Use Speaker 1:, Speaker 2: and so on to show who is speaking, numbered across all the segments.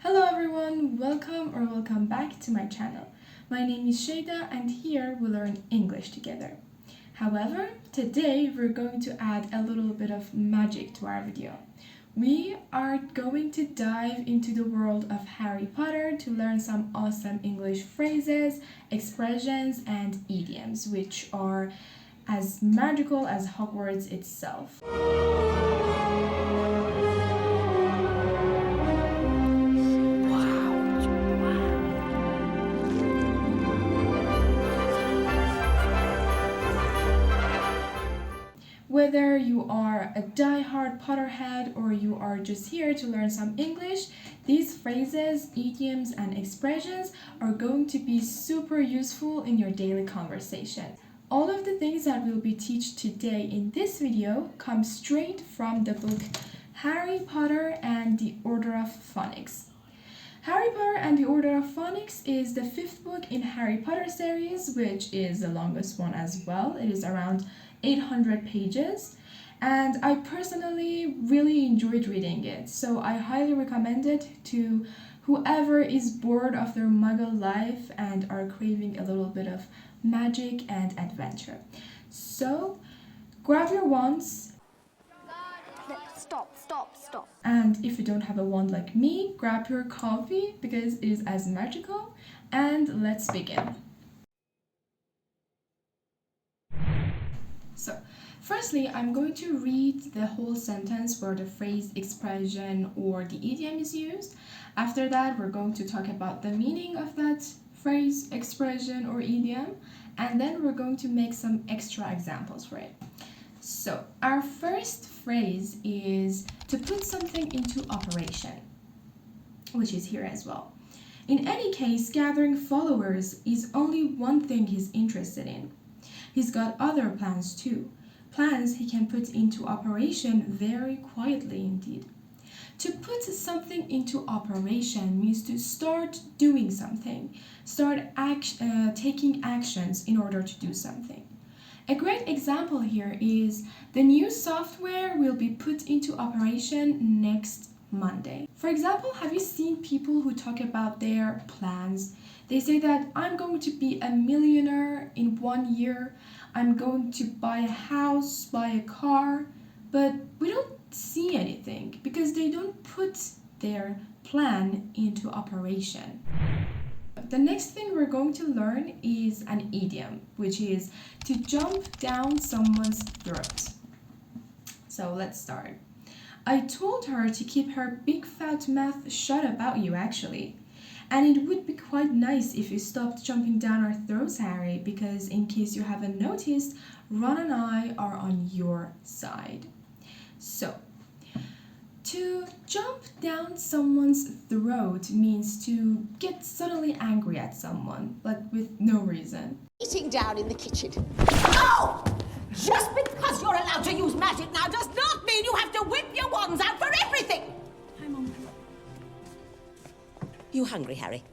Speaker 1: Hello everyone, welcome back to my channel. My name is Shada and here we learn English together. However, today we're going to add a little bit of magic to our video. We are going to dive into the world of Harry Potter to learn some awesome English phrases, expressions, and idioms, which are as magical as Hogwarts itself. Whether you are a die-hard Potterhead or you are just here to learn some English, these phrases, idioms, and expressions are going to be super useful in your daily conversation. All of the things that we'll be teaching today in this video come straight from the book Harry Potter and the Order of Phoenix. Harry Potter and the Order of Phoenix is the fifth book in Harry Potter series, which is the longest one as well. It is around 800 pages, and I personally really enjoyed reading it, so I highly recommend it to whoever is bored of their muggle life and are craving a little bit of magic and adventure. So grab your wands.
Speaker 2: Stop.
Speaker 1: And if you don't have a wand like me, grab your coffee because it is as magical. And let's begin. So, firstly, I'm going to read the whole sentence where the phrase, expression, or the idiom is used. After that, we're going to talk about the meaning of that phrase, expression, or idiom. And then we're going to make some extra examples for it. So, our first phrase is to put something into operation, which is here as well. In any case, gathering followers is only one thing he's interested in. He's got other plans too, plans he can put into operation very quietly indeed. To put something into operation means to start doing something, taking actions in order to do something. A great example here is the new software will be put into operation next Monday. For example, have you seen people who talk about their plans? They say that I'm going to be a millionaire in 1 year, I'm going to buy a house, buy a car, but we don't see anything because they don't put their plan into operation. The next thing we're going to learn is an idiom, which is to jump down someone's throat. So let's start. I told her to keep her big fat mouth shut about you actually. And it would be quite nice if you stopped jumping down our throats, Harry, because in case you haven't noticed, Ron and I are on your side. So, to jump down someone's throat means to get suddenly angry at someone, like with no reason.
Speaker 2: Eating down in the kitchen. Oh! Just because you're allowed to use magic now does not mean you have to whip your wands out for everything!
Speaker 1: Hi, Mom.
Speaker 2: You hungry, Harry?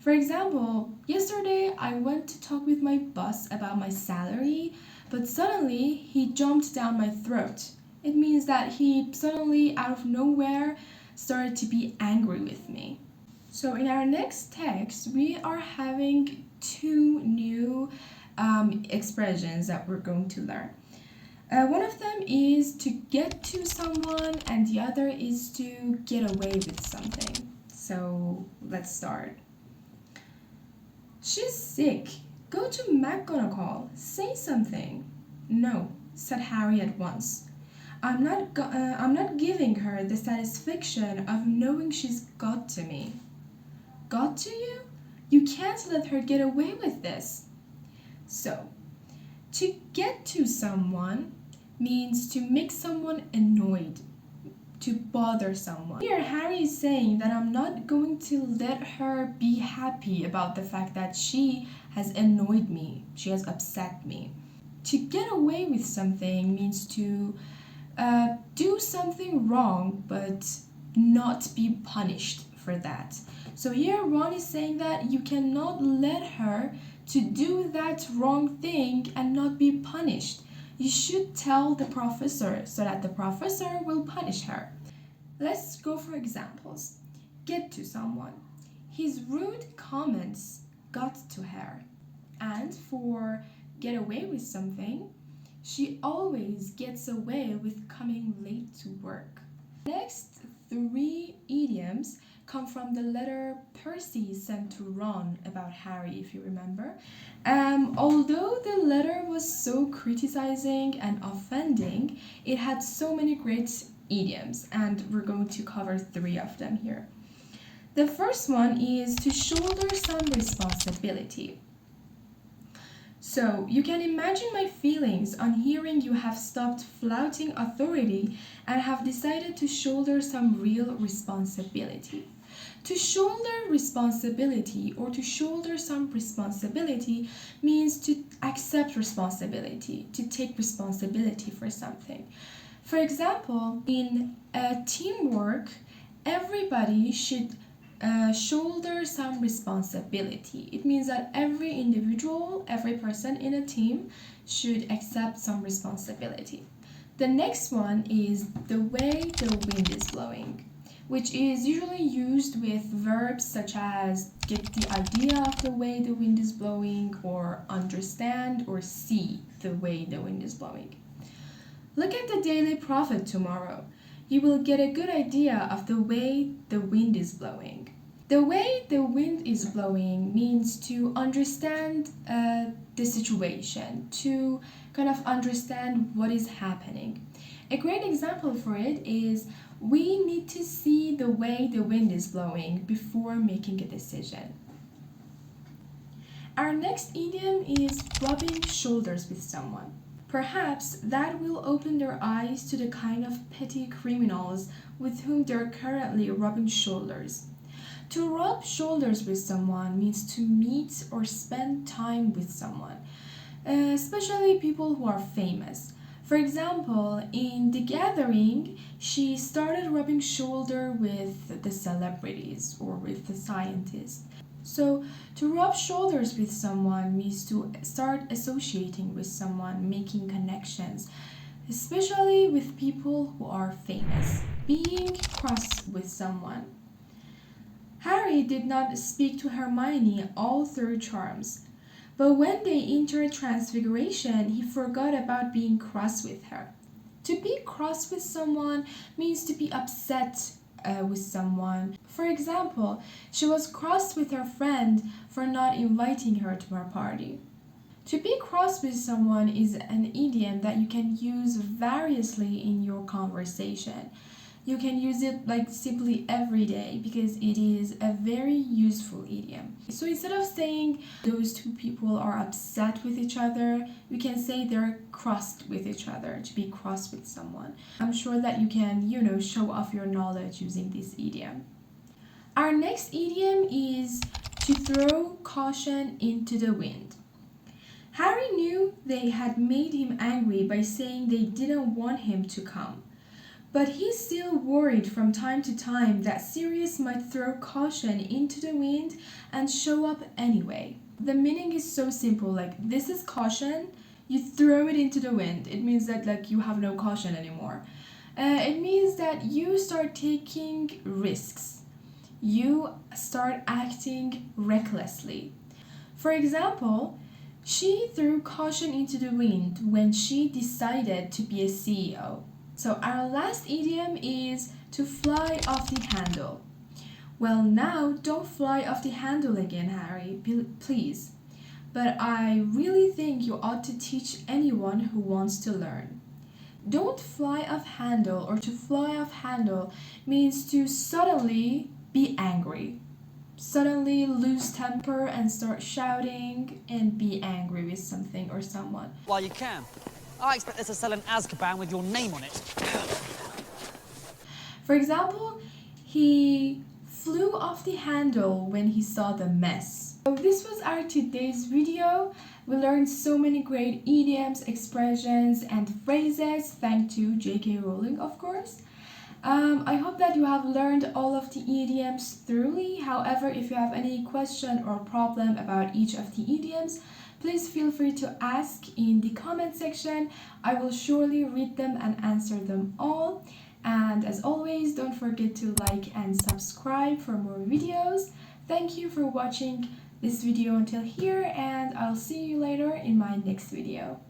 Speaker 1: For example, yesterday I went to talk with my boss about my salary, but suddenly he jumped down my throat. It means that he suddenly, out of nowhere, started to be angry with me. So in our next text, we are having two new expressions that we're going to learn. One of them is to get to someone and the other is to get away with something. So let's start. She's sick. Go to McGonagall. Say something. No, said Harry at once. I'm not giving her the satisfaction of knowing she's got to me. Got to you? You can't let her get away with this. So, to get to someone means to make someone annoyed, to bother someone. Here, Harry is saying that I'm not going to let her be happy about the fact that she has annoyed me, she has upset me. To get away with something means to do something wrong but not be punished for that. So here Ron is saying that you cannot let her to do that wrong thing and not be punished. You should tell the professor so that the professor will punish her. Let's go for examples. get to someone. His rude comments got to her. And for get away with something, she always gets away with coming late to work. Next three idioms come from the letter Percy sent to Ron about Harry, if you remember. Although the letter was so criticizing and offending, it had so many great idioms, and we're going to cover three of them here. The first one is to shoulder some responsibility. So, you can imagine my feelings on hearing you have stopped flouting authority and have decided to shoulder some real responsibility. To shoulder responsibility or to shoulder some responsibility means to accept responsibility, to take responsibility for something. For example, in teamwork, everybody should shoulder some responsibility. It means that every individual, every person in a team should accept some responsibility. The next one is the way the wind is blowing, which is usually used with verbs such as get the idea of the way the wind is blowing or understand or see the way the wind is blowing. Look at the daily profit tomorrow. You will get a good idea of the way the wind is blowing. The way the wind is blowing means to understand the situation, to kind of understand what is happening. A great example for it is we need to see the way the wind is blowing before making a decision. Our next idiom is rubbing shoulders with someone. Perhaps that will open their eyes to the kind of petty criminals with whom they're currently rubbing shoulders. To rub shoulders with someone means to meet or spend time with someone, especially people who are famous. For example, in The Gathering, she started rubbing shoulder with the celebrities or with the scientists. So, to rub shoulders with someone means to start associating with someone, making connections, especially with people who are famous. Being cross with someone. Harry did not speak to Hermione all through Charms, but when they entered Transfiguration, he forgot about being cross with her. To be cross with someone means to be upset with someone. For example, she was cross with her friend for not inviting her to her party. To be cross with someone is an idiom that you can use variously in your conversation. You can use it like simply every day because it is a very useful idiom. So instead of saying those two people are upset with each other, you can say they're crossed with each other, to be cross with someone. I'm sure that you can, show off your knowledge using this idiom. Our next idiom is to throw caution into the wind. Harry knew they had made him angry by saying they didn't want him to come. But he still worried from time to time that Sirius might throw caution into the wind and show up anyway. The meaning is so simple, like this is caution, you throw it into the wind. It means that you have no caution anymore. It means that you start taking risks. You start acting recklessly. For example, she threw caution into the wind when she decided to be a CEO. So our last idiom is to fly off the handle. Well, now don't fly off the handle again, Harry, please. But I really think you ought to teach anyone who wants to learn. Don't fly off handle, or to fly off handle means to suddenly be angry. Suddenly lose temper and start shouting and be angry with something or someone.
Speaker 3: While you can. I expect this to sell an Azkaban with your name on it.
Speaker 1: For example, he flew off the handle when he saw the mess. So this was our today's video. We learned so many great idioms, expressions, and phrases thanks to J.K. Rowling, of course. I hope that you have learned all of the idioms thoroughly. However, if you have any question or problem about each of the idioms, please feel free to ask in the comment section. I will surely read them and answer them all. And as always, don't forget to like and subscribe for more videos. Thank you for watching this video until here, and I'll see you later in my next video.